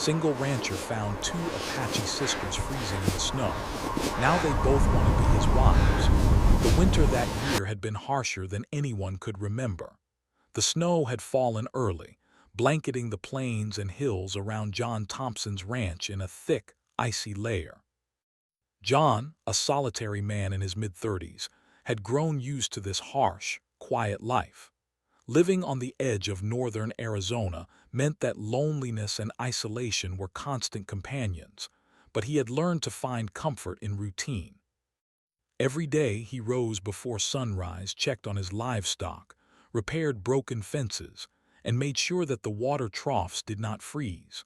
single rancher found two Apache sisters freezing in the snow. Now they both want to be his wives. The winter that year had been harsher than anyone could remember. The snow had fallen early, blanketing the plains and hills around John Thompson's ranch in a thick, icy layer. John, a solitary man in his mid-30s, had grown used to this harsh, quiet life. Living on the edge of northern Arizona meant that loneliness and isolation were constant companions, but he had learned to find comfort in routine. Every day he rose before sunrise, checked on his livestock, repaired broken fences, and made sure that the water troughs did not freeze.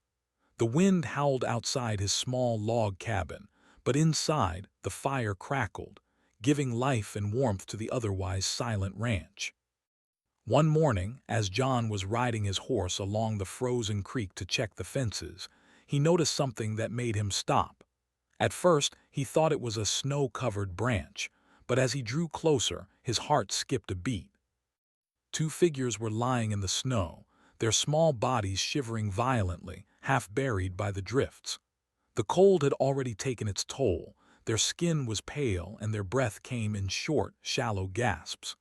The wind howled outside his small log cabin, but inside the fire crackled, giving life and warmth to the otherwise silent ranch. One morning, as John was riding his horse along the frozen creek to check the fences, he noticed something that made him stop. At first, he thought it was a snow-covered branch, but as he drew closer, his heart skipped a beat. Two figures were lying in the snow, their small bodies shivering violently, half buried by the drifts. The cold had already taken its toll, their skin was pale and their breath came in short, shallow gasps.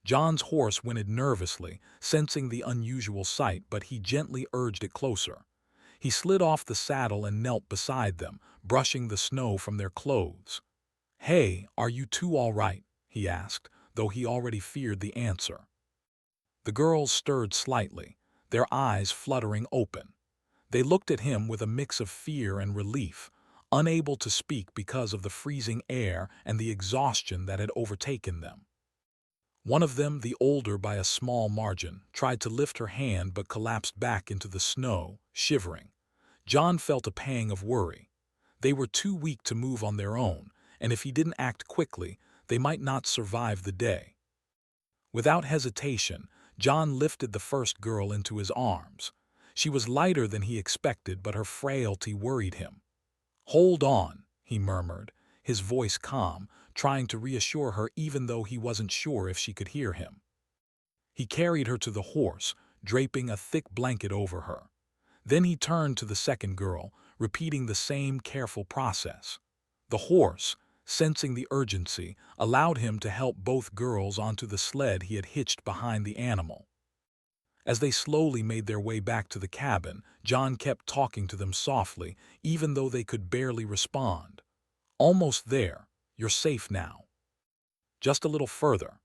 John's horse whinnied nervously, sensing the unusual sight, but he gently urged it closer. He slid off the saddle and knelt beside them, brushing the snow from their clothes. "Hey, are you two all right?" he asked, though he already feared the answer. The girls stirred slightly, their eyes fluttering open. They looked at him with a mix of fear and relief, unable to speak because of the freezing air and the exhaustion that had overtaken them. One of them, the older by a small margin, tried to lift her hand but collapsed back into the snow, shivering. John felt a pang of worry. They were too weak to move on their own, and if he didn't act quickly, they might not survive the day. Without hesitation, John lifted the first girl into his arms. She was lighter than he expected, but her frailty worried him. "Hold on," he murmured, his voice calm, trying to reassure her even though he wasn't sure if she could hear him. He carried her to the horse, draping a thick blanket over her. Then he turned to the second girl, repeating the same careful process. The horse, sensing the urgency, allowed him to help both girls onto the sled he had hitched behind the animal. As they slowly made their way back to the cabin, John kept talking to them softly, even though they could barely respond. "Almost there. You're safe now. Just a little further."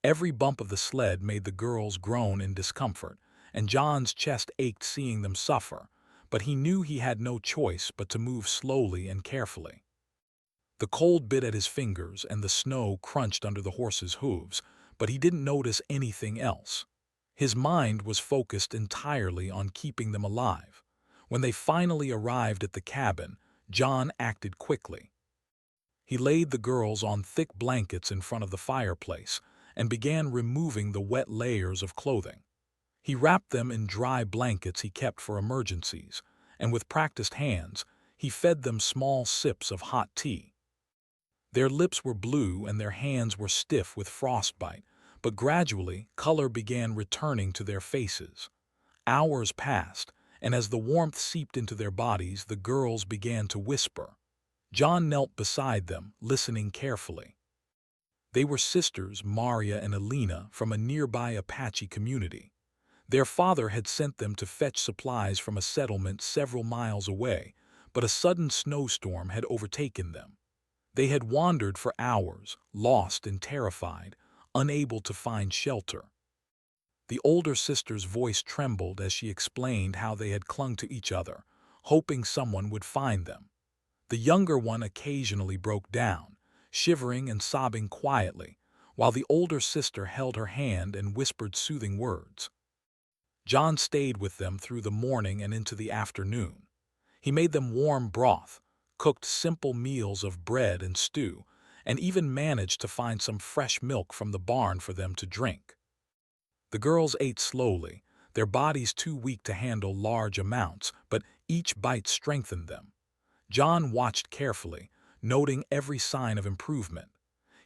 Every bump of the sled made the girls groan in discomfort, and John's chest ached seeing them suffer, but he knew he had no choice but to move slowly and carefully. The cold bit at his fingers and the snow crunched under the horse's hooves, but he didn't notice anything else. His mind was focused entirely on keeping them alive. When they finally arrived at the cabin, John acted quickly. He laid the girls on thick blankets in front of the fireplace and began removing the wet layers of clothing. He wrapped them in dry blankets he kept for emergencies, and with practiced hands, he fed them small sips of hot tea. Their lips were blue and their hands were stiff with frostbite, but gradually color began returning to their faces. Hours passed, and as the warmth seeped into their bodies, the girls began to whisper. John knelt beside them, listening carefully. They were sisters, Maria and Elena, from a nearby Apache community. Their father had sent them to fetch supplies from a settlement several miles away, but a sudden snowstorm had overtaken them. They had wandered for hours, lost and terrified, unable to find shelter. The older sister's voice trembled as she explained how they had clung to each other, hoping someone would find them. The younger one occasionally broke down, shivering and sobbing quietly, while the older sister held her hand and whispered soothing words. John stayed with them through the morning and into the afternoon. He made them warm broth, cooked simple meals of bread and stew, and even managed to find some fresh milk from the barn for them to drink. The girls ate slowly, their bodies too weak to handle large amounts, but each bite strengthened them. John watched carefully, noting every sign of improvement.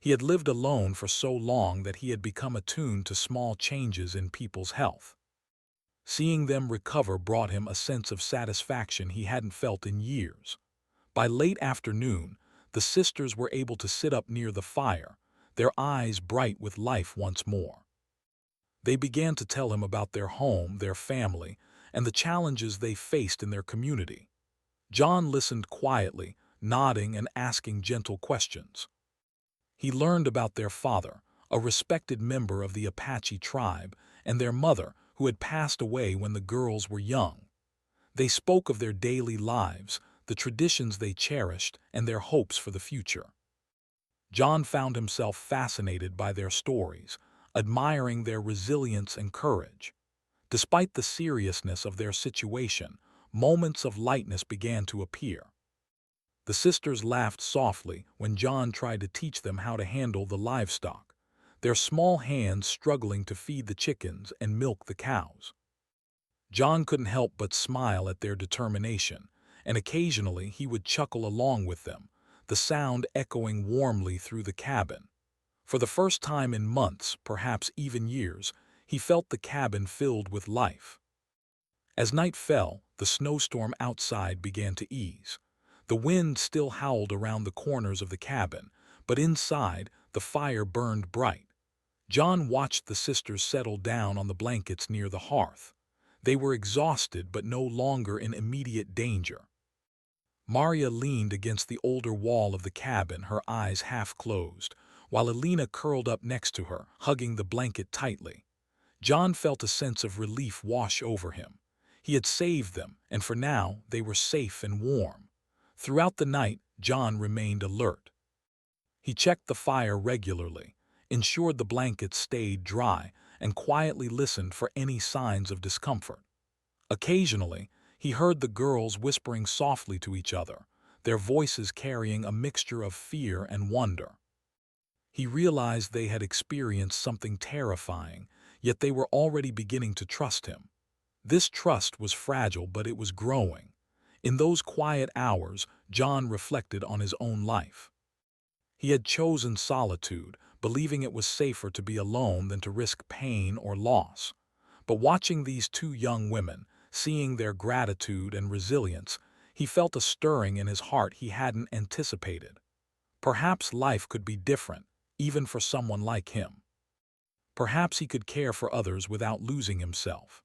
He had lived alone for so long that he had become attuned to small changes in people's health. Seeing them recover brought him a sense of satisfaction he hadn't felt in years. By late afternoon, the sisters were able to sit up near the fire, their eyes bright with life once more. They began to tell him about their home, their family, and the challenges they faced in their community. John listened quietly, nodding and asking gentle questions. He learned about their father, a respected member of the Apache tribe, and their mother, who had passed away when the girls were young. They spoke of their daily lives, the traditions they cherished, and their hopes for the future. John found himself fascinated by their stories, admiring their resilience and courage. Despite the seriousness of their situation, moments of lightness began to appear. The sisters laughed softly when John tried to teach them how to handle the livestock, their small hands struggling to feed the chickens and milk the cows. John couldn't help but smile at their determination, and occasionally he would chuckle along with them, the sound echoing warmly through the cabin. For the first time in months, perhaps even years, he felt the cabin filled with life. As night fell, the snowstorm outside began to ease. The wind still howled around the corners of the cabin, but inside, the fire burned bright. John watched the sisters settle down on the blankets near the hearth. They were exhausted but no longer in immediate danger. Maria leaned against the older wall of the cabin, her eyes half closed, while Alina curled up next to her, hugging the blanket tightly. John felt a sense of relief wash over him. He had saved them, and for now they were safe and warm. Throughout the night, John remained alert. He checked the fire regularly, ensured the blankets stayed dry, and quietly listened for any signs of discomfort. Occasionally, he heard the girls whispering softly to each other, their voices carrying a mixture of fear and wonder. He realized they had experienced something terrifying, yet they were already beginning to trust him. This trust was fragile, but it was growing. In those quiet hours, John reflected on his own life. He had chosen solitude, believing it was safer to be alone than to risk pain or loss. But watching these two young women, seeing their gratitude and resilience, he felt a stirring in his heart he hadn't anticipated. Perhaps life could be different, even for someone like him. Perhaps he could care for others without losing himself.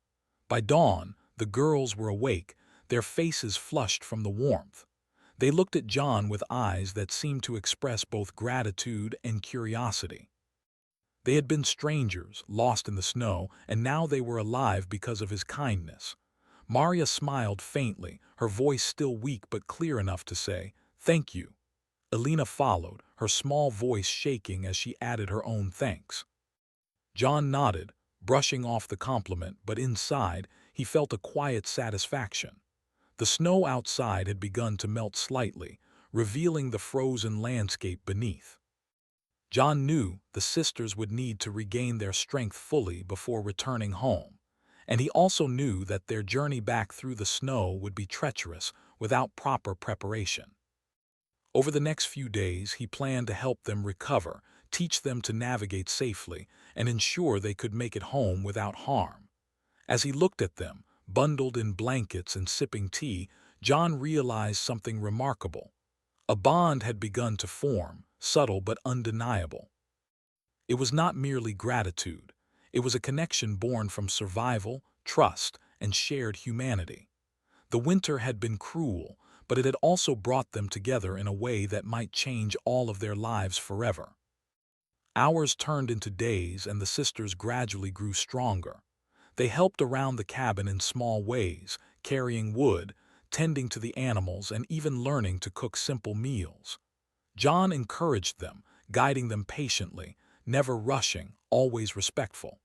By dawn, the girls were awake, their faces flushed from the warmth. They looked at John with eyes that seemed to express both gratitude and curiosity. They had been strangers, lost in the snow, and now they were alive because of his kindness. Maria smiled faintly, her voice still weak but clear enough to say, "Thank you." Alina followed, her small voice shaking as she added her own thanks. John nodded, brushing off the compliment, but inside, he felt a quiet satisfaction. The snow outside had begun to melt slightly, revealing the frozen landscape beneath. John knew the sisters would need to regain their strength fully before returning home, and he also knew that their journey back through the snow would be treacherous without proper preparation. Over the next few days, he planned to help them recover, teach them to navigate safely, and ensure they could make it home without harm. As he looked at them, bundled in blankets and sipping tea, John realized something remarkable. A bond had begun to form, subtle but undeniable. It was not merely gratitude. It was a connection born from survival, trust, and shared humanity. The winter had been cruel, but it had also brought them together in a way that might change all of their lives forever. Hours turned into days, and the sisters gradually grew stronger. They helped around the cabin in small ways, carrying wood, tending to the animals, and even learning to cook simple meals. John encouraged them, guiding them patiently, never rushing, always respectful.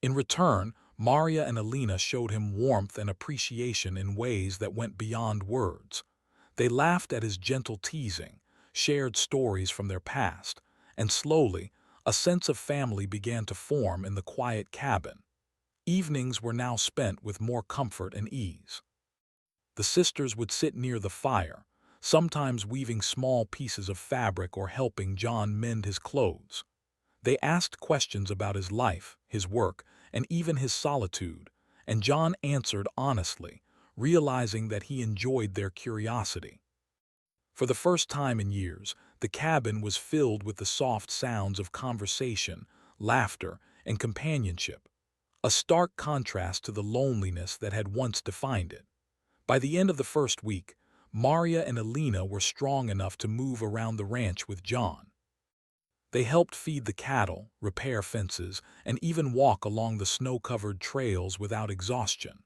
In return, Maria and Alina showed him warmth and appreciation in ways that went beyond words. They laughed at his gentle teasing, shared stories from their past, and slowly, a sense of family began to form in the quiet cabin. Evenings were now spent with more comfort and ease. The sisters would sit near the fire, sometimes weaving small pieces of fabric or helping John mend his clothes. They asked questions about his life, his work, and even his solitude, and John answered honestly, realizing that he enjoyed their curiosity. For the first time in years, the cabin was filled with the soft sounds of conversation, laughter, and companionship, a stark contrast to the loneliness that had once defined it. By the end of the first week, Maria and Alina were strong enough to move around the ranch with John. They helped feed the cattle, repair fences, and even walk along the snow-covered trails without exhaustion.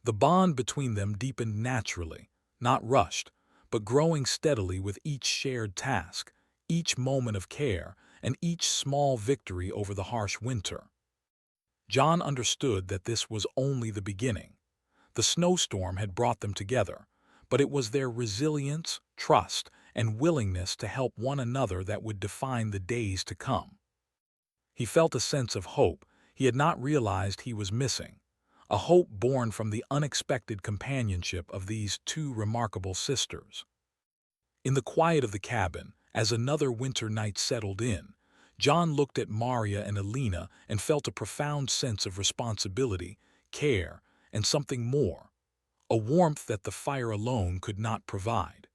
The bond between them deepened naturally, not rushed, but growing steadily with each shared task, each moment of care, and each small victory over the harsh winter. John understood that this was only the beginning. The snowstorm had brought them together, but it was their resilience, trust, and willingness to help one another that would define the days to come. He felt a sense of hope he had not realized he was missing, a hope born from the unexpected companionship of these two remarkable sisters. In the quiet of the cabin, as another winter night settled in, John looked at Maria and Alina and felt a profound sense of responsibility, care, and something more, a warmth that the fire alone could not provide.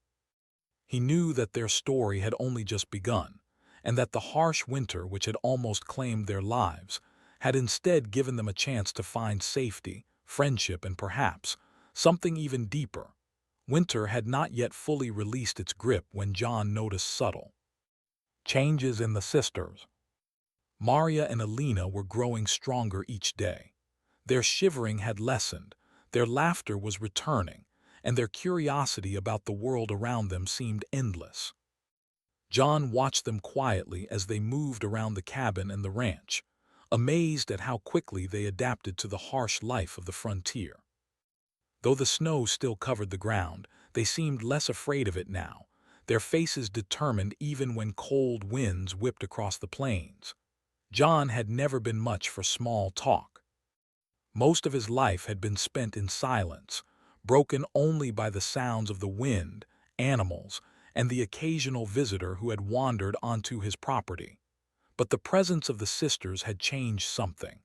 He knew that their story had only just begun, and that the harsh winter which had almost claimed their lives had instead given them a chance to find safety, friendship, and perhaps something even deeper. Winter had not yet fully released its grip when John noticed subtle changes in the sisters. Maria and Alina were growing stronger each day. Their shivering had lessened, their laughter was returning, and their curiosity about the world around them seemed endless. John watched them quietly as they moved around the cabin and the ranch, amazed at how quickly they adapted to the harsh life of the frontier. Though the snow still covered the ground, they seemed less afraid of it now, their faces determined even when cold winds whipped across the plains. John had never been much for small talk. Most of his life had been spent in silence, broken only by the sounds of the wind, animals, and the occasional visitor who had wandered onto his property. But the presence of the sisters had changed something.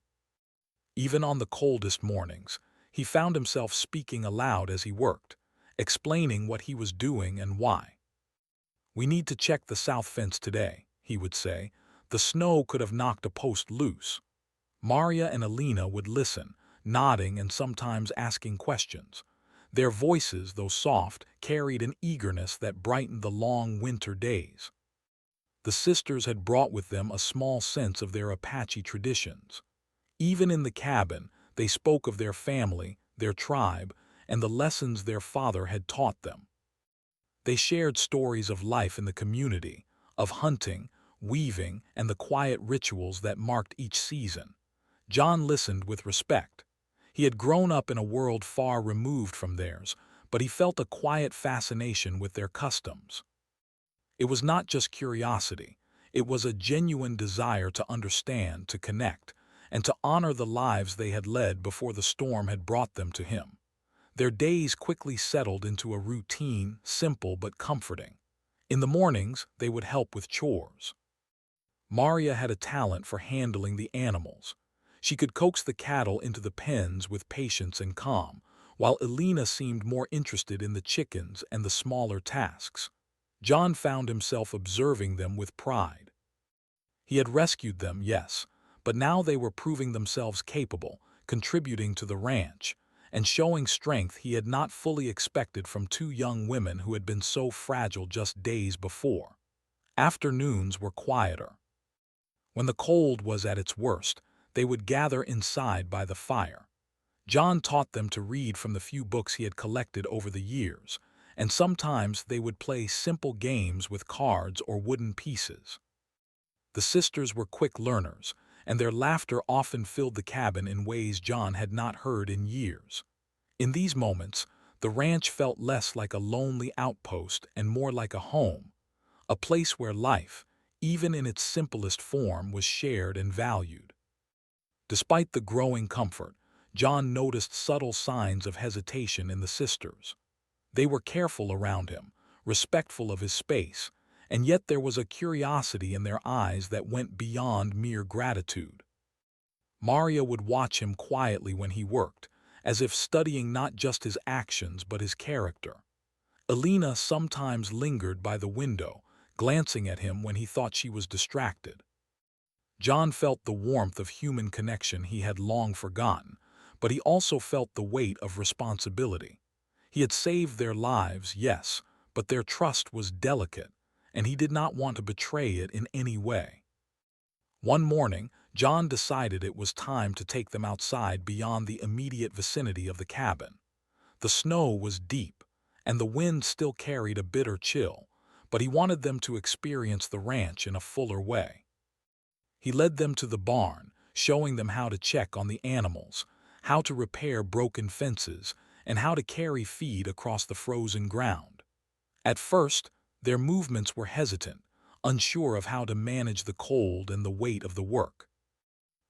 Even on the coldest mornings, he found himself speaking aloud as he worked, explaining what he was doing and why. "We need to check the south fence today," he would say. "The snow could have knocked a post loose." Maria and Alina would listen, nodding and sometimes asking questions. Their voices, though soft, carried an eagerness that brightened the long winter days. The sisters had brought with them a small sense of their Apache traditions. Even in the cabin, they spoke of their family, their tribe, and the lessons their father had taught them. They shared stories of life in the community, of hunting, weaving, and the quiet rituals that marked each season. John listened with respect. He had grown up in a world far removed from theirs, but he felt a quiet fascination with their customs. It was not just curiosity, it was a genuine desire to understand, to connect, and to honor the lives they had led before the storm had brought them to him. Their days quickly settled into a routine, simple but comforting. In the mornings, they would help with chores. Maria had a talent for handling the animals. She could coax the cattle into the pens with patience and calm, while Alina seemed more interested in the chickens and the smaller tasks. John found himself observing them with pride. He had rescued them, yes, but now they were proving themselves capable, contributing to the ranch, and showing strength he had not fully expected from two young women who had been so fragile just days before. Afternoons were quieter. When the cold was at its worst, they would gather inside by the fire. John taught them to read from the few books he had collected over the years, and sometimes they would play simple games with cards or wooden pieces. The sisters were quick learners, and their laughter often filled the cabin in ways John had not heard in years. In these moments, the ranch felt less like a lonely outpost and more like a home, a place where life, even in its simplest form, was shared and valued. Despite the growing comfort, John noticed subtle signs of hesitation in the sisters. They were careful around him, respectful of his space, and yet there was a curiosity in their eyes that went beyond mere gratitude. Maria would watch him quietly when he worked, as if studying not just his actions but his character. Alina sometimes lingered by the window, glancing at him when he thought she was distracted. John felt the warmth of human connection he had long forgotten, but he also felt the weight of responsibility. He had saved their lives, yes, but their trust was delicate, and he did not want to betray it in any way. One morning, John decided it was time to take them outside beyond the immediate vicinity of the cabin. The snow was deep, and the wind still carried a bitter chill, but he wanted them to experience the ranch in a fuller way. He led them to the barn, showing them how to check on the animals, how to repair broken fences, and how to carry feed across the frozen ground. At first, their movements were hesitant, unsure of how to manage the cold and the weight of the work.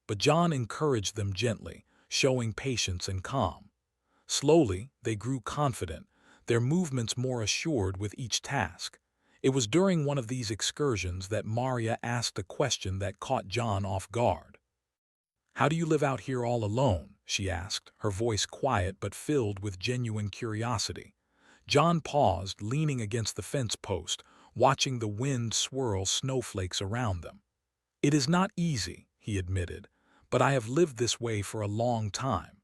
But John encouraged them gently, showing patience and calm. Slowly, they grew confident, their movements more assured with each task. It was during one of these excursions that Maria asked a question that caught John off guard. "How do you live out here all alone?" she asked, her voice quiet but filled with genuine curiosity. John paused, leaning against the fence post, watching the wind swirl snowflakes around them. "It is not easy," he admitted, "but I have lived this way for a long time.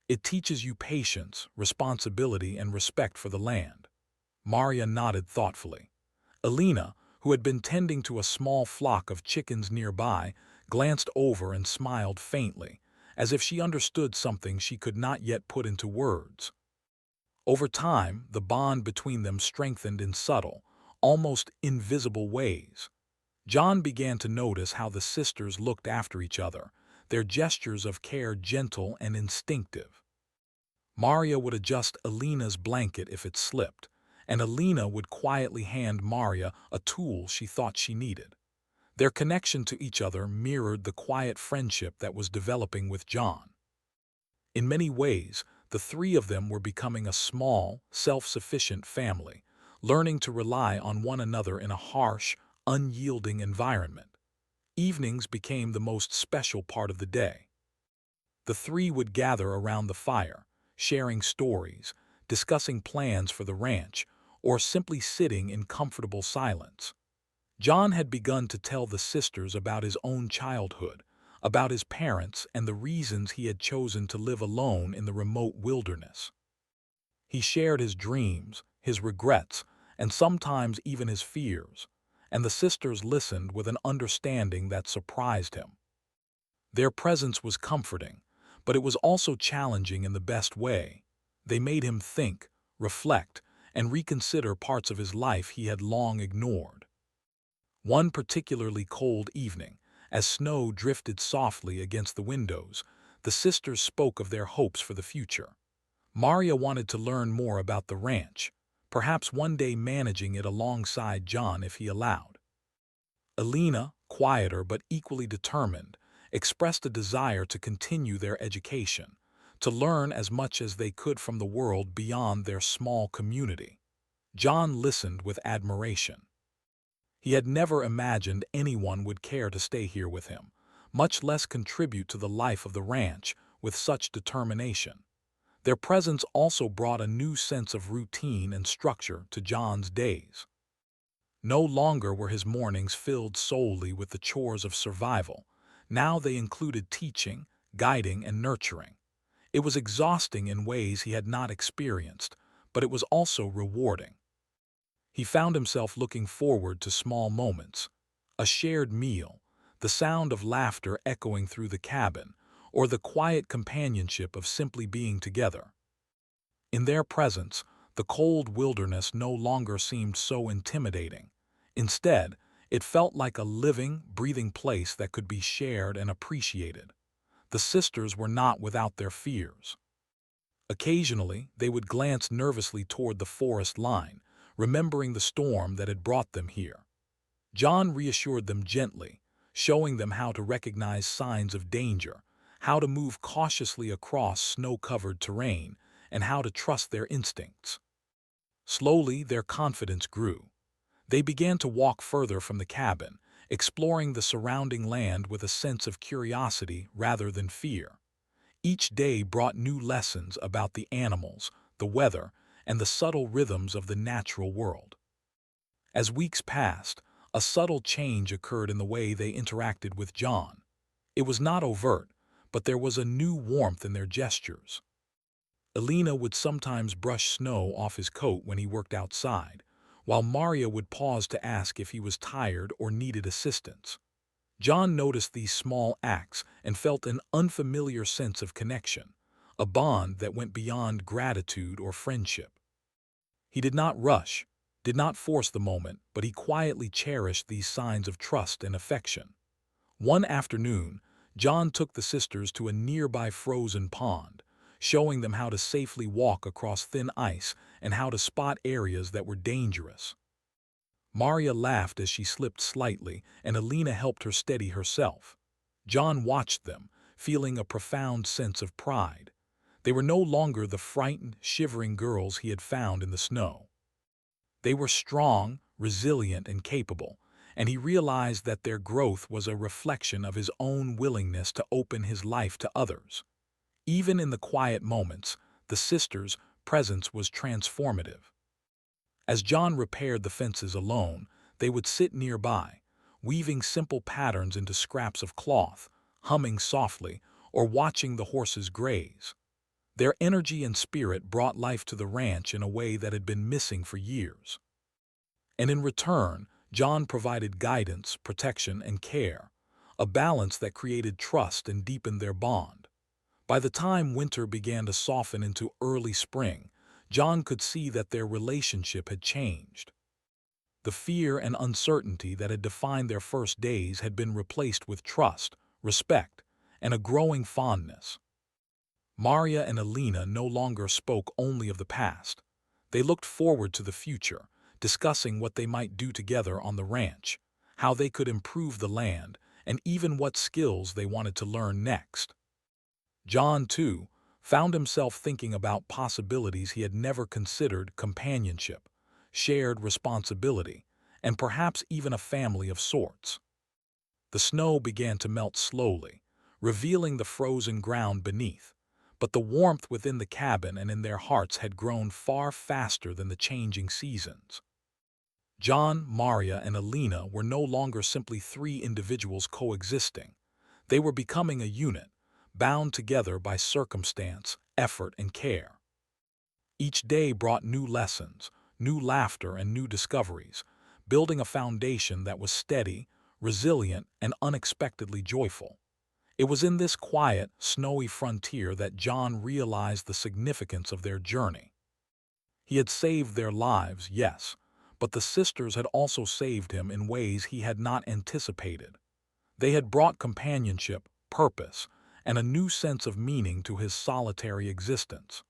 It teaches you patience, responsibility, and respect for the land." Maria nodded thoughtfully. Alina, who had been tending to a small flock of chickens nearby, glanced over and smiled faintly, as if she understood something she could not yet put into words. Over time, the bond between them strengthened in subtle, almost invisible ways. John began to notice how the sisters looked after each other, their gestures of care gentle and instinctive. Maria would adjust Alina's blanket if it slipped, and Alina would quietly hand Maria a tool she thought she needed. Their connection to each other mirrored the quiet friendship that was developing with John. In many ways, the three of them were becoming a small, self-sufficient family, learning to rely on one another in a harsh, unyielding environment. Evenings became the most special part of the day. The three would gather around the fire, sharing stories, discussing plans for the ranch, or simply sitting in comfortable silence. John had begun to tell the sisters about his own childhood, about his parents and the reasons he had chosen to live alone in the remote wilderness. He shared his dreams, his regrets, and sometimes even his fears, and the sisters listened with an understanding that surprised him. Their presence was comforting, but it was also challenging in the best way. They made him think, reflect, and reconsider parts of his life he had long ignored. One particularly cold evening, as snow drifted softly against the windows, the sisters spoke of their hopes for the future. Maria wanted to learn more about the ranch, perhaps one day managing it alongside John if he allowed. Alina, quieter but equally determined, expressed a desire to continue their education, to learn as much as they could from the world beyond their small community. John listened with admiration. He had never imagined anyone would care to stay here with him, much less contribute to the life of the ranch with such determination. Their presence also brought a new sense of routine and structure to John's days. No longer were his mornings filled solely with the chores of survival. Now they included teaching, guiding, and nurturing. It was exhausting in ways he had not experienced, but it was also rewarding. He found himself looking forward to small moments, a shared meal, the sound of laughter echoing through the cabin, or the quiet companionship of simply being together. In their presence, the cold wilderness no longer seemed so intimidating. Instead, it felt like a living, breathing place that could be shared and appreciated. The sisters were not without their fears. Occasionally, they would glance nervously toward the forest line, remembering the storm that had brought them here. John reassured them gently, showing them how to recognize signs of danger, how to move cautiously across snow-covered terrain, and how to trust their instincts. Slowly, their confidence grew. They began to walk further from the cabin, exploring the surrounding land with a sense of curiosity rather than fear. Each day brought new lessons about the animals, the weather, and the subtle rhythms of the natural world. As weeks passed, a subtle change occurred in the way they interacted with John. It was not overt, but there was a new warmth in their gestures. Elena would sometimes brush snow off his coat when he worked outside, while Maria would pause to ask if he was tired or needed assistance. John noticed these small acts and felt an unfamiliar sense of connection, a bond that went beyond gratitude or friendship. He did not rush, did not force the moment, but he quietly cherished these signs of trust and affection. One afternoon, John took the sisters to a nearby frozen pond, showing them how to safely walk across thin ice and how to spot areas that were dangerous. Maria laughed as she slipped slightly, and Alina helped her steady herself. John watched them, feeling a profound sense of pride. They were no longer the frightened, shivering girls he had found in the snow. They were strong, resilient, and capable, and he realized that their growth was a reflection of his own willingness to open his life to others. Even in the quiet moments, the sisters' presence was transformative. As John repaired the fences alone, they would sit nearby, weaving simple patterns into scraps of cloth, humming softly, or watching the horses graze. Their energy and spirit brought life to the ranch in a way that had been missing for years. And in return, John provided guidance, protection, and care, a balance that created trust and deepened their bond. By the time winter began to soften into early spring, John could see that their relationship had changed. The fear and uncertainty that had defined their first days had been replaced with trust, respect, and a growing fondness. Maria and Alina no longer spoke only of the past. They looked forward to the future, discussing what they might do together on the ranch, how they could improve the land, and even what skills they wanted to learn next. John, too, found himself thinking about possibilities he had never considered: companionship, shared responsibility, and perhaps even a family of sorts. The snow began to melt slowly, revealing the frozen ground beneath, but the warmth within the cabin and in their hearts had grown far faster than the changing seasons. John, Maria, and Alina were no longer simply three individuals coexisting. They were becoming a unit, bound together by circumstance, effort, and care. Each day brought new lessons, new laughter, and new discoveries, building a foundation that was steady, resilient, and unexpectedly joyful. It was in this quiet, snowy frontier that John realized the significance of their journey. He had saved their lives, yes, but the sisters had also saved him in ways he had not anticipated. They had brought companionship, purpose, and a new sense of meaning to his solitary existence.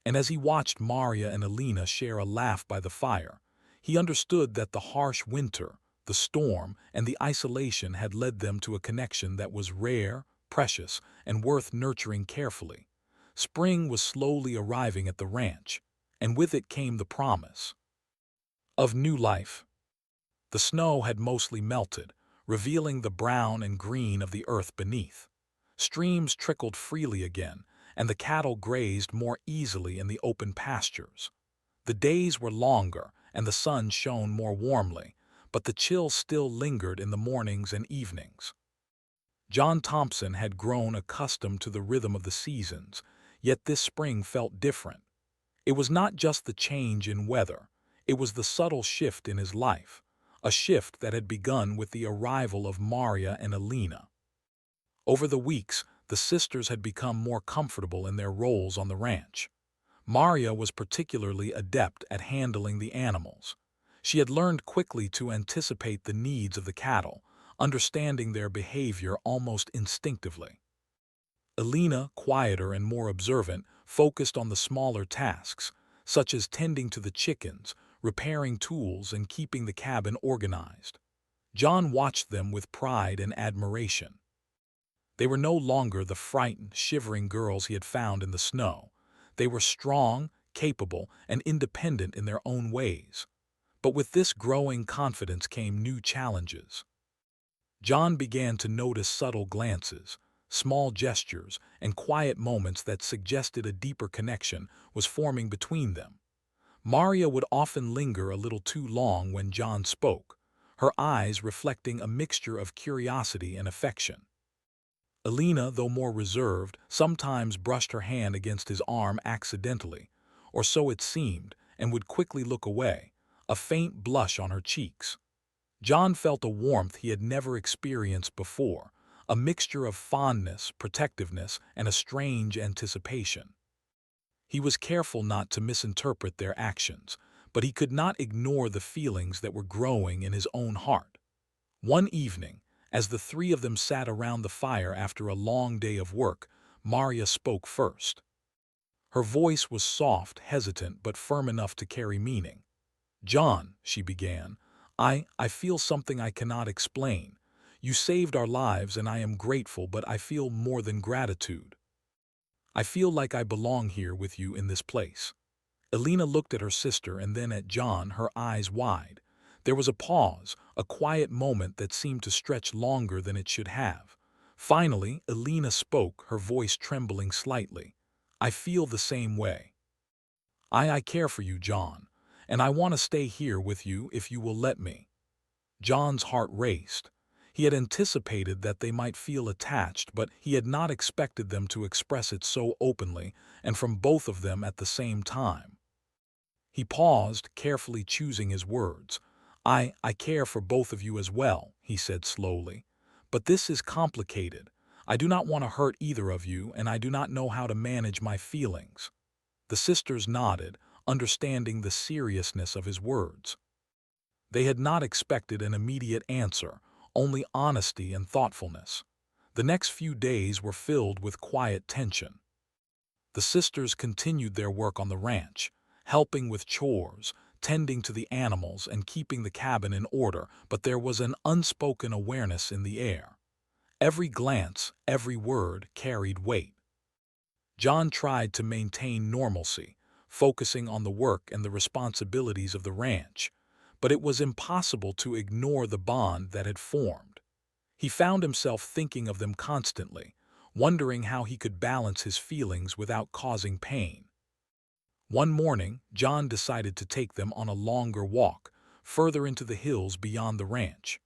And as he watched Maria and Alina share a laugh by the fire, he understood that the harsh winter, the storm, and the isolation had led them to a connection that was rare, precious, and worth nurturing carefully. Spring was slowly arriving at the ranch, and with it came the promise of new life. The snow had mostly melted, revealing the brown and green of the earth beneath. Streams trickled freely again, and the cattle grazed more easily in the open pastures. The days were longer, and the sun shone more warmly, but the chill still lingered in the mornings and evenings. John Thompson had grown accustomed to the rhythm of the seasons, yet this spring felt different. It was not just the change in weather, it was the subtle shift in his life, a shift that had begun with the arrival of Maria and Alina. Over the weeks, the sisters had become more comfortable in their roles on the ranch. Maria was particularly adept at handling the animals. She had learned quickly to anticipate the needs of the cattle, understanding their behavior almost instinctively. Alina, quieter and more observant, focused on the smaller tasks, such as tending to the chickens, repairing tools, and keeping the cabin organized. John watched them with pride and admiration. They were no longer the frightened, shivering girls he had found in the snow. They were strong, capable, and independent in their own ways. But with this growing confidence came new challenges. John began to notice subtle glances, small gestures, and quiet moments that suggested a deeper connection was forming between them. Maria would often linger a little too long when John spoke, her eyes reflecting a mixture of curiosity and affection. Alina, though more reserved, sometimes brushed her hand against his arm accidentally, or so it seemed, and would quickly look away, a faint blush on her cheeks. John felt a warmth he had never experienced before, a mixture of fondness, protectiveness, and a strange anticipation. He was careful not to misinterpret their actions, but he could not ignore the feelings that were growing in his own heart. One evening, as the three of them sat around the fire after a long day of work, Maria spoke first. Her voice was soft, hesitant, but firm enough to carry meaning. "John," she began, I feel something I cannot explain. You saved our lives and I am grateful, but I feel more than gratitude. I feel like I belong here with you in this place." Alina looked at her sister and then at John, her eyes wide. There was a pause, a quiet moment that seemed to stretch longer than it should have. Finally, Alina spoke, her voice trembling slightly. "I feel the same way. I care for you, John, and I want to stay here with you if you will let me." John's heart raced. He had anticipated that they might feel attached, but he had not expected them to express it so openly and from both of them at the same time. He paused, carefully choosing his words. I care for both of you as well," he said slowly. "But this is complicated. I do not want to hurt either of you, and I do not know how to manage my feelings." The sisters nodded, understanding the seriousness of his words. They had not expected an immediate answer, only honesty and thoughtfulness. The next few days were filled with quiet tension. The sisters continued their work on the ranch, helping with chores, tending to the animals, and keeping the cabin in order, but there was an unspoken awareness in the air. Every glance, every word carried weight. John tried to maintain normalcy, focusing on the work and the responsibilities of the ranch, but it was impossible to ignore the bond that had formed. He found himself thinking of them constantly, wondering how he could balance his feelings without causing pain. One morning, John decided to take them on a longer walk, further into the hills beyond the ranch.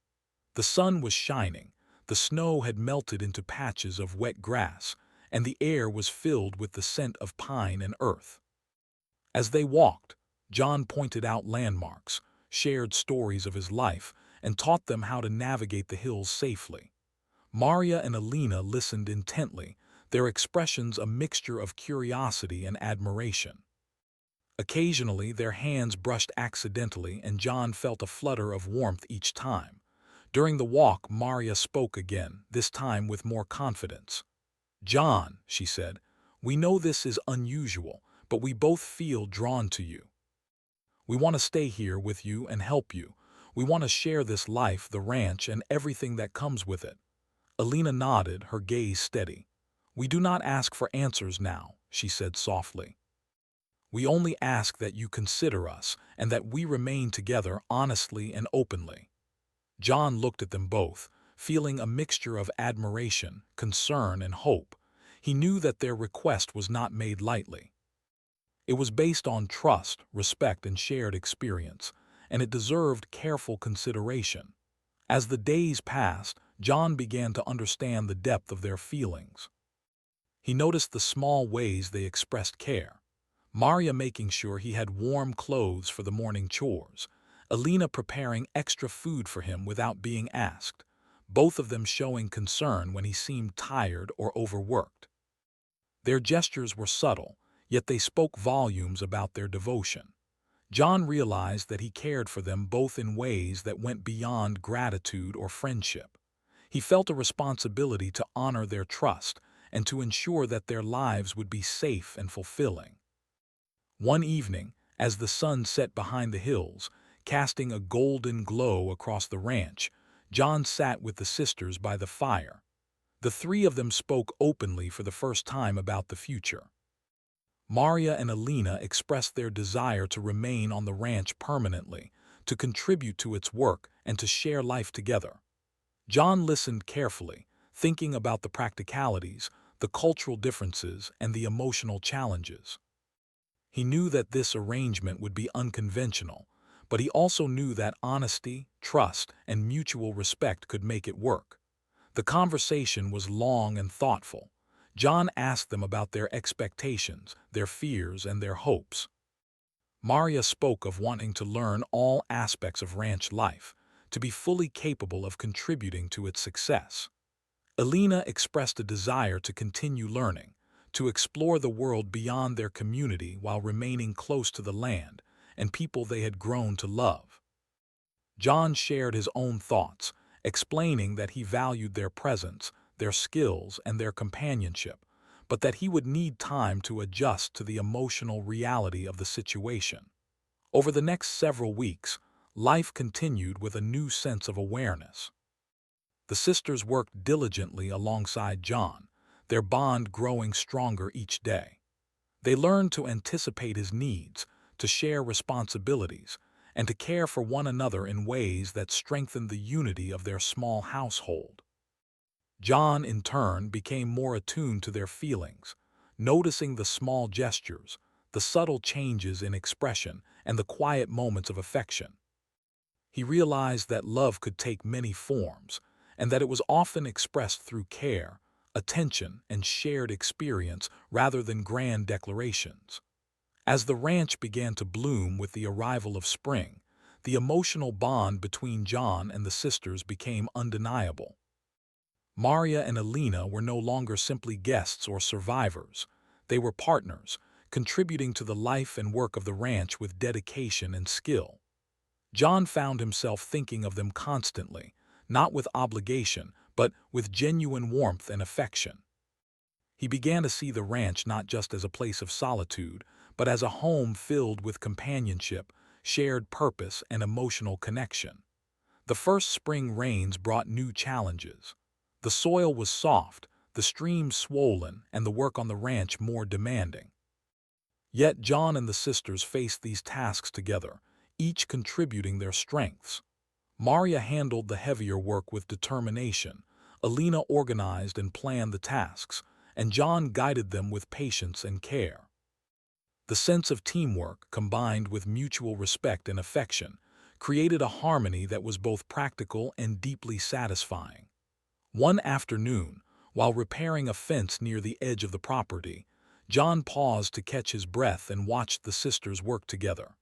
The sun was shining, the snow had melted into patches of wet grass, and the air was filled with the scent of pine and earth. As they walked, John pointed out landmarks, shared stories of his life, and taught them how to navigate the hills safely. Maria and Alina listened intently, their expressions a mixture of curiosity and admiration. Occasionally, their hands brushed accidentally, and John felt a flutter of warmth each time. During the walk, Maria spoke again, this time with more confidence. "John," she said, "we know this is unusual, but we both feel drawn to you. We want to stay here with you and help you. We want to share this life, the ranch, and everything that comes with it." Alina nodded, her gaze steady. "We do not ask for answers now," she said softly. "We only ask that you consider us and that we remain together honestly and openly." John looked at them both, feeling a mixture of admiration, concern, and hope. He knew that their request was not made lightly. It was based on trust, respect, and shared experience, and it deserved careful consideration. As the days passed, John began to understand the depth of their feelings. He noticed the small ways they expressed care. Maria making sure he had warm clothes for the morning chores, Alina preparing extra food for him without being asked, both of them showing concern when he seemed tired or overworked. Their gestures were subtle, yet they spoke volumes about their devotion. John realized that he cared for them both in ways that went beyond gratitude or friendship. He felt a responsibility to honor their trust and to ensure that their lives would be safe and fulfilling. One evening, as the sun set behind the hills, casting a golden glow across the ranch, John sat with the sisters by the fire. The three of them spoke openly for the first time about the future. Maria and Alina expressed their desire to remain on the ranch permanently, to contribute to its work, and to share life together. John listened carefully, thinking about the practicalities, the cultural differences, and the emotional challenges. He knew that this arrangement would be unconventional, but he also knew that honesty, trust, and mutual respect could make it work. The conversation was long and thoughtful. John asked them about their expectations, their fears, and their hopes. Maria spoke of wanting to learn all aspects of ranch life, to be fully capable of contributing to its success. Elena expressed a desire to continue learning, to explore the world beyond their community while remaining close to the land and people they had grown to love. John shared his own thoughts, explaining that he valued their presence, their skills, and their companionship, but that he would need time to adjust to the emotional reality of the situation. Over the next several weeks, life continued with a new sense of awareness. The sisters worked diligently alongside John, their bond growing stronger each day. They learned to anticipate his needs, to share responsibilities, and to care for one another in ways that strengthened the unity of their small household. John, in turn, became more attuned to their feelings, noticing the small gestures, the subtle changes in expression, and the quiet moments of affection. He realized that love could take many forms, and that it was often expressed through care, attention, and shared experience rather than grand declarations. As the ranch began to bloom with the arrival of spring, the emotional bond between John and the sisters became undeniable. Maria and Elena were no longer simply guests or survivors. They were partners, contributing to the life and work of the ranch with dedication and skill. John found himself thinking of them constantly, not with obligation, but with genuine warmth and affection. He began to see the ranch not just as a place of solitude, but as a home filled with companionship, shared purpose, and emotional connection. The first spring rains brought new challenges. The soil was soft, the streams swollen, and the work on the ranch more demanding. Yet John and the sisters faced these tasks together, each contributing their strengths. Maria handled the heavier work with determination, Elena organized and planned the tasks, and John guided them with patience and care. The sense of teamwork, combined with mutual respect and affection, created a harmony that was both practical and deeply satisfying. One afternoon, while repairing a fence near the edge of the property, John paused to catch his breath and watched the sisters work together.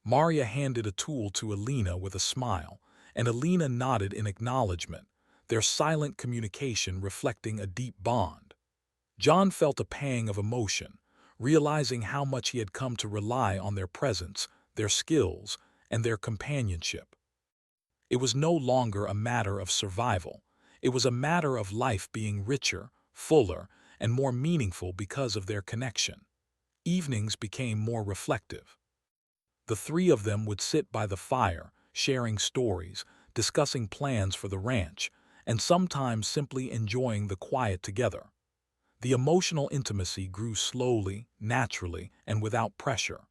Maria handed a tool to Elena with a smile, and Elena nodded in acknowledgement, their silent communication reflecting a deep bond. John felt a pang of emotion, realizing how much he had come to rely on their presence, their skills, and their companionship. It was no longer a matter of survival. It was a matter of life being richer, fuller, and more meaningful because of their connection. Evenings became more reflective. The three of them would sit by the fire, sharing stories, discussing plans for the ranch, and sometimes simply enjoying the quiet together. The emotional intimacy grew slowly, naturally, and without pressure.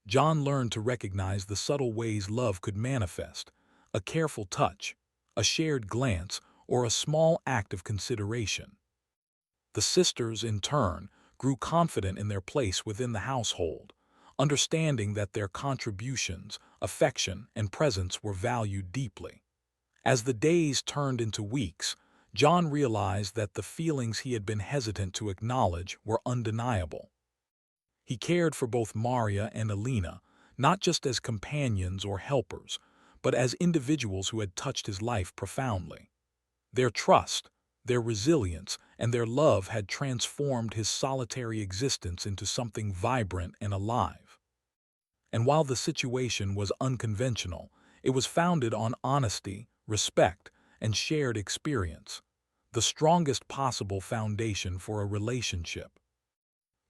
John learned to recognize the subtle ways love could manifest: a careful touch, a shared glance, or a small act of consideration. The sisters, in turn, grew confident in their place within the household, understanding that their contributions, affection, and presence were valued deeply. As the days turned into weeks, John realized that the feelings he had been hesitant to acknowledge were undeniable. He cared for both Maria and Elena, not just as companions or helpers, but as individuals who had touched his life profoundly. Their trust, their resilience, and their love had transformed his solitary existence into something vibrant and alive. And while the situation was unconventional, it was founded on honesty, respect, and shared experience, the strongest possible foundation for a relationship.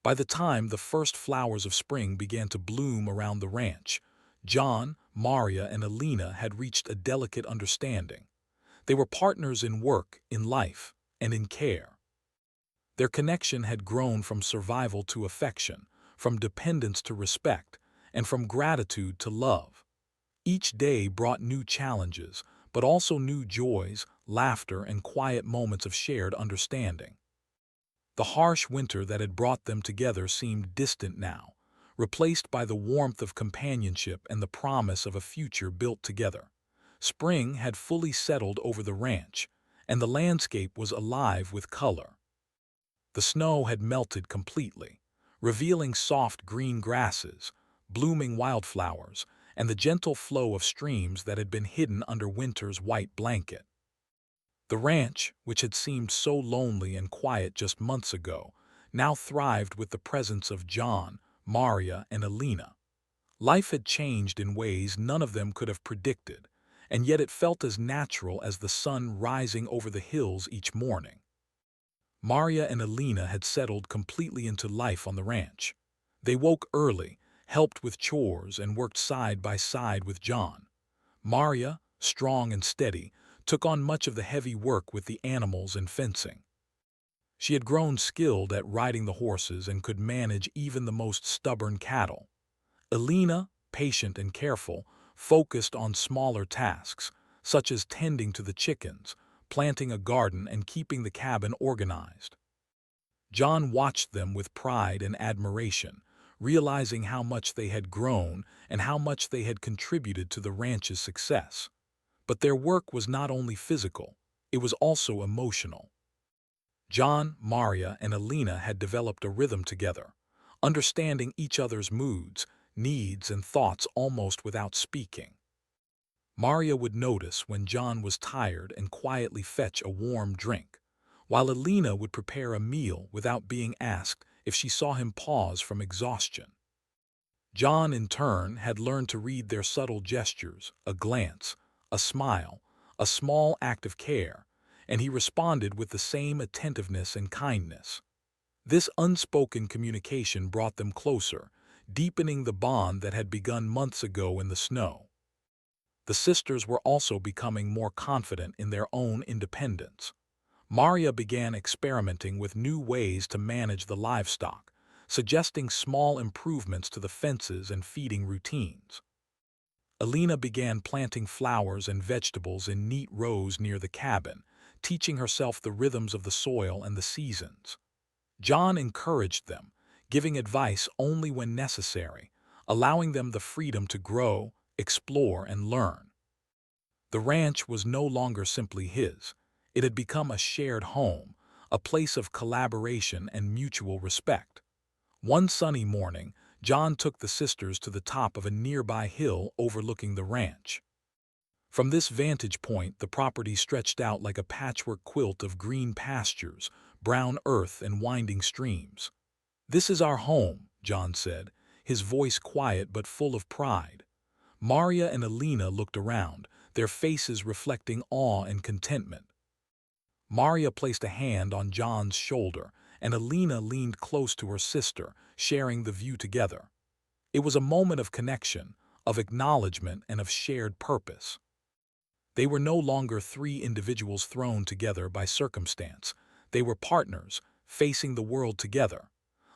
By the time the first flowers of spring began to bloom around the ranch, John, Maria, and Elena had reached a delicate understanding. They were partners in work, in life, and in care. Their connection had grown from survival to affection, from dependence to respect, and from gratitude to love. Each day brought new challenges, but also new joys, laughter, and quiet moments of shared understanding. The harsh winter that had brought them together seemed distant now, replaced by the warmth of companionship and the promise of a future built together. Spring had fully settled over the ranch, and the landscape was alive with color. The snow had melted completely, revealing soft green grasses, blooming wildflowers, and the gentle flow of streams that had been hidden under winter's white blanket. The ranch, which had seemed so lonely and quiet just months ago, now thrived with the presence of John, Maria, and Alina. Life had changed in ways none of them could have predicted, and yet it felt as natural as the sun rising over the hills each morning. Maria and Alina had settled completely into life on the ranch. They woke early, helped with chores, and worked side by side with John. Maria, strong and steady, took on much of the heavy work with the animals and fencing. She had grown skilled at riding the horses and could manage even the most stubborn cattle. Alina, patient and careful, focused on smaller tasks, such as tending to the chickens, planting a garden, and keeping the cabin organized. John watched them with pride and admiration, realizing how much they had grown and how much they had contributed to the ranch's success. But their work was not only physical, it was also emotional. John, Maria, and Alina had developed a rhythm together, understanding each other's moods, needs, and thoughts almost without speaking. Maria would notice when John was tired and quietly fetch a warm drink, while Alina would prepare a meal without being asked if she saw him pause from exhaustion. John, in turn, had learned to read their subtle gestures, a glance, a smile, a small act of care, and he responded with the same attentiveness and kindness. This unspoken communication brought them closer, deepening the bond that had begun months ago in the snow. The sisters were also becoming more confident in their own independence. Maria began experimenting with new ways to manage the livestock, suggesting small improvements to the fences and feeding routines. Alina began planting flowers and vegetables in neat rows near the cabin, teaching herself the rhythms of the soil and the seasons. John encouraged them, giving advice only when necessary, allowing them the freedom to grow, explore, and learn. The ranch was no longer simply his. It had become a shared home, a place of collaboration and mutual respect. One sunny morning, John took the sisters to the top of a nearby hill overlooking the ranch. From this vantage point, the property stretched out like a patchwork quilt of green pastures, brown earth, and winding streams. "This is our home," John said, his voice quiet but full of pride. Maria and Alina looked around, their faces reflecting awe and contentment. Maria placed a hand on John's shoulder, and Alina leaned close to her sister, sharing the view together. It was a moment of connection, of acknowledgement, and of shared purpose. They were no longer three individuals thrown together by circumstance. They were partners, facing the world together.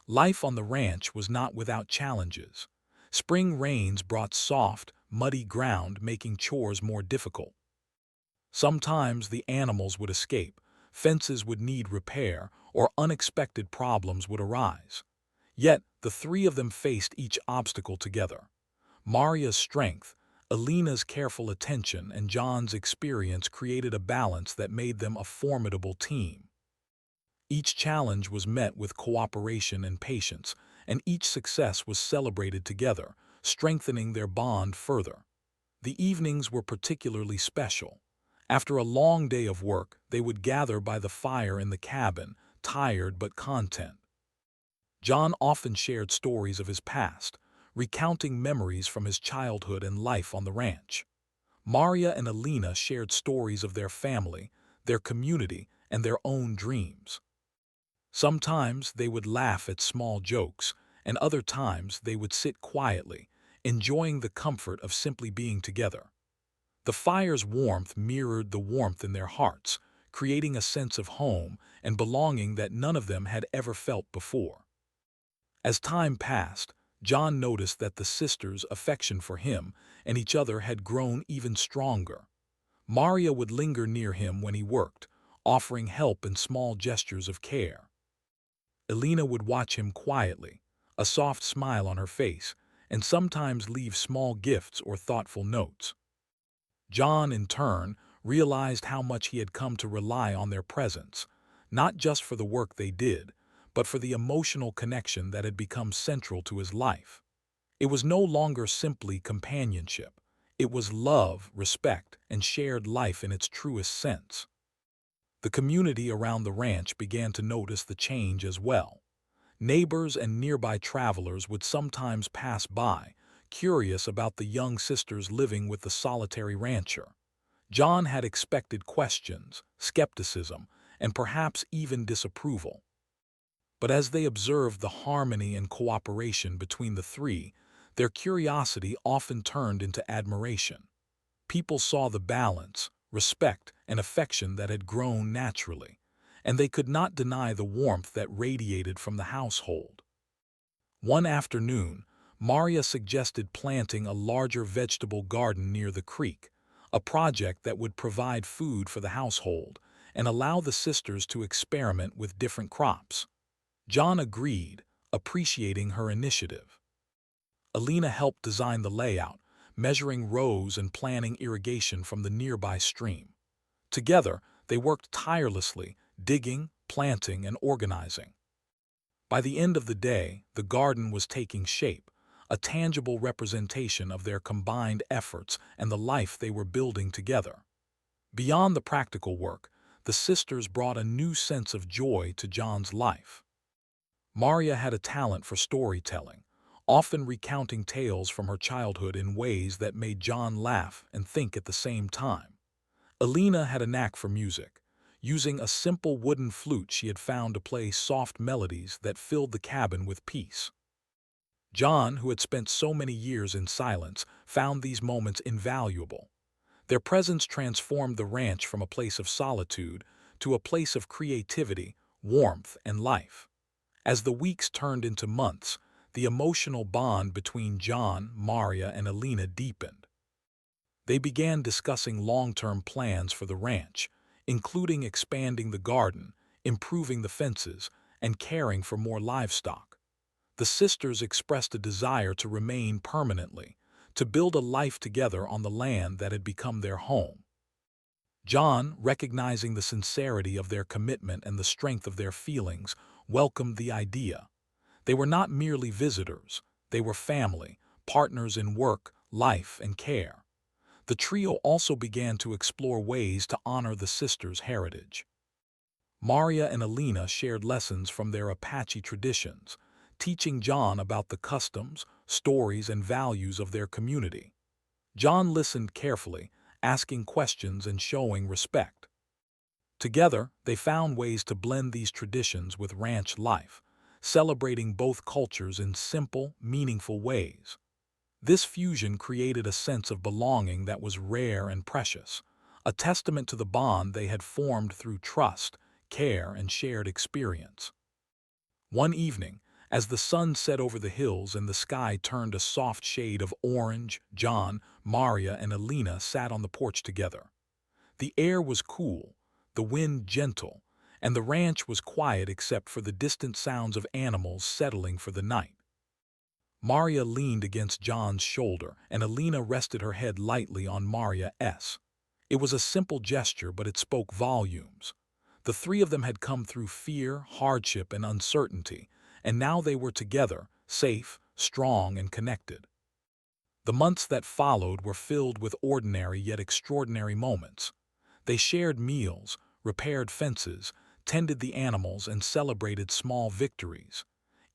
Life on the ranch was not without challenges. Spring rains brought soft, muddy ground, making chores more difficult. Sometimes the animals would escape, fences would need repair, or unexpected problems would arise. Yet, the three of them faced each obstacle together. Maria's strength, Alina's careful attention, and John's experience created a balance that made them a formidable team. Each challenge was met with cooperation and patience, and each success was celebrated together, strengthening their bond further. The evenings were particularly special. After a long day of work, they would gather by the fire in the cabin, tired but content. John often shared stories of his past, recounting memories from his childhood and life on the ranch. Maria and Alina shared stories of their family, their community, and their own dreams. Sometimes they would laugh at small jokes, and other times they would sit quietly, enjoying the comfort of simply being together. The fire's warmth mirrored the warmth in their hearts, creating a sense of home and belonging that none of them had ever felt before. As time passed, John noticed that the sisters' affection for him and each other had grown even stronger. Maria would linger near him when he worked, offering help and small gestures of care. Elena would watch him quietly, a soft smile on her face, and sometimes leave small gifts or thoughtful notes. John, in turn, realized how much he had come to rely on their presence, not just for the work they did, but for the emotional connection that had become central to his life. It was no longer simply companionship. It was love, respect, and shared life in its truest sense. The community around the ranch began to notice the change as well. Neighbors and nearby travelers would sometimes pass by, curious about the young sisters living with the solitary rancher. John had expected questions, skepticism, and perhaps even disapproval. But as they observed the harmony and cooperation between the three, their curiosity often turned into admiration. People saw the balance, respect, and affection that had grown naturally, and they could not deny the warmth that radiated from the household. One afternoon, Maria suggested planting a larger vegetable garden near the creek, a project that would provide food for the household and allow the sisters to experiment with different crops. John agreed, appreciating her initiative. Alina helped design the layout, measuring rows and planning irrigation from the nearby stream. Together, they worked tirelessly, digging, planting, and organizing. By the end of the day, the garden was taking shape, a tangible representation of their combined efforts and the life they were building together. Beyond the practical work, the sisters brought a new sense of joy to John's life. Maria had a talent for storytelling, often recounting tales from her childhood in ways that made John laugh and think at the same time. Alina had a knack for music, using a simple wooden flute she had found to play soft melodies that filled the cabin with peace. John, who had spent so many years in silence, found these moments invaluable. Their presence transformed the ranch from a place of solitude to a place of creativity, warmth, and life. As the weeks turned into months, the emotional bond between John, Maria, and Alina deepened. They began discussing long-term plans for the ranch, including expanding the garden, improving the fences, and caring for more livestock. The sisters expressed a desire to remain permanently, to build a life together on the land that had become their home. John, recognizing the sincerity of their commitment and the strength of their feelings, welcomed the idea. They were not merely visitors, they were family, partners in work, life, and care. The trio also began to explore ways to honor the sisters' heritage. Maria and Alina shared lessons from their Apache traditions, teaching John about the customs, stories, and values of their community. John listened carefully, asking questions and showing respect. Together, they found ways to blend these traditions with ranch life, celebrating both cultures in simple, meaningful ways. This fusion created a sense of belonging that was rare and precious, a testament to the bond they had formed through trust, care, and shared experience. One evening, as the sun set over the hills and the sky turned a soft shade of orange, John, Maria, and Alina sat on the porch together. The air was cool, the wind gentle, and the ranch was quiet except for the distant sounds of animals settling for the night. Maria leaned against John's shoulder, and Alina rested her head lightly on Maria's. It was a simple gesture, but it spoke volumes. The three of them had come through fear, hardship, and uncertainty, and now they were together, safe, strong, and connected. The months that followed were filled with ordinary yet extraordinary moments. They shared meals, repaired fences, tended the animals, and celebrated small victories.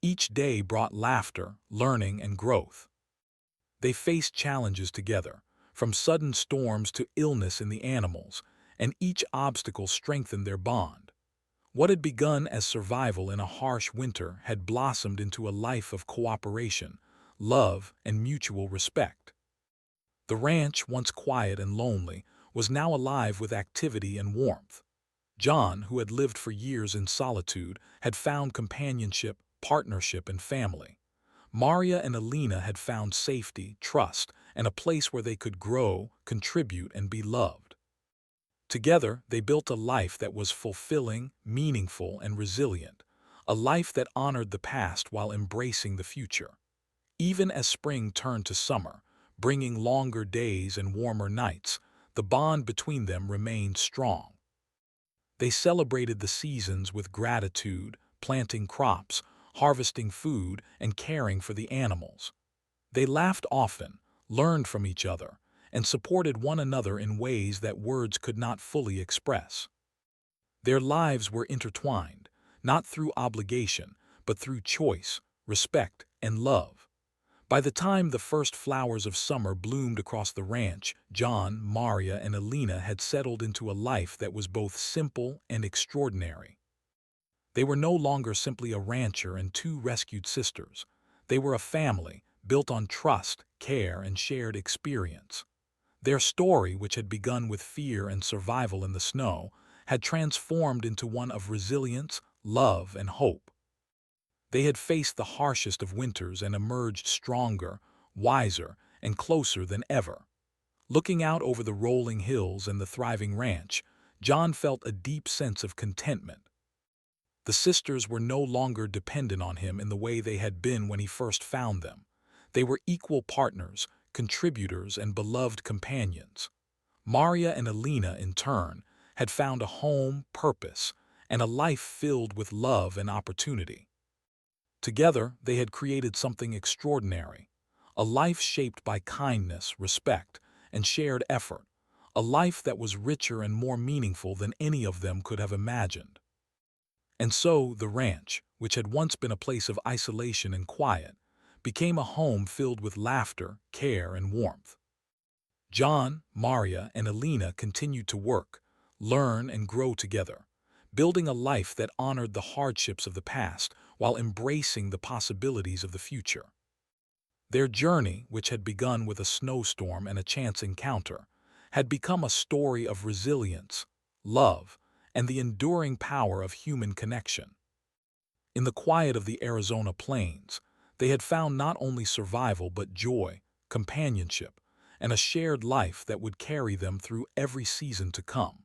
Each day brought laughter, learning, and growth. They faced challenges together, from sudden storms to illness in the animals, and each obstacle strengthened their bond. What had begun as survival in a harsh winter had blossomed into a life of cooperation, love, and mutual respect. The ranch, once quiet and lonely, was now alive with activity and warmth. John, who had lived for years in solitude, had found companionship, partnership, and family. Maria and Alina had found safety, trust, and a place where they could grow, contribute, and be loved. Together, they built a life that was fulfilling, meaningful, and resilient, a life that honored the past while embracing the future. Even as spring turned to summer, bringing longer days and warmer nights, the bond between them remained strong. They celebrated the seasons with gratitude, planting crops, harvesting food, and caring for the animals. They laughed often, learned from each other, and supported one another in ways that words could not fully express. Their lives were intertwined, not through obligation, but through choice, respect, and love. By the time the first flowers of summer bloomed across the ranch, John, Maria, and Alina had settled into a life that was both simple and extraordinary. They were no longer simply a rancher and two rescued sisters. They were a family, built on trust, care, and shared experience. Their story, which had begun with fear and survival in the snow, had transformed into one of resilience, love, and hope. They had faced the harshest of winters and emerged stronger, wiser, and closer than ever. Looking out over the rolling hills and the thriving ranch, John felt a deep sense of contentment. The sisters were no longer dependent on him in the way they had been when he first found them. They were equal partners, contributors, and beloved companions. Maria and Alina, in turn, had found a home, purpose, and a life filled with love and opportunity. Together, they had created something extraordinary, a life shaped by kindness, respect, and shared effort, a life that was richer and more meaningful than any of them could have imagined. And so, the ranch, which had once been a place of isolation and quiet, became a home filled with laughter, care, and warmth. John, Maria, and Alina continued to work, learn, and grow together, building a life that honored the hardships of the past while embracing the possibilities of the future. Their journey, which had begun with a snowstorm and a chance encounter, had become a story of resilience, love, and the enduring power of human connection. In the quiet of the Arizona plains, they had found not only survival but joy, companionship, and a shared life that would carry them through every season to come.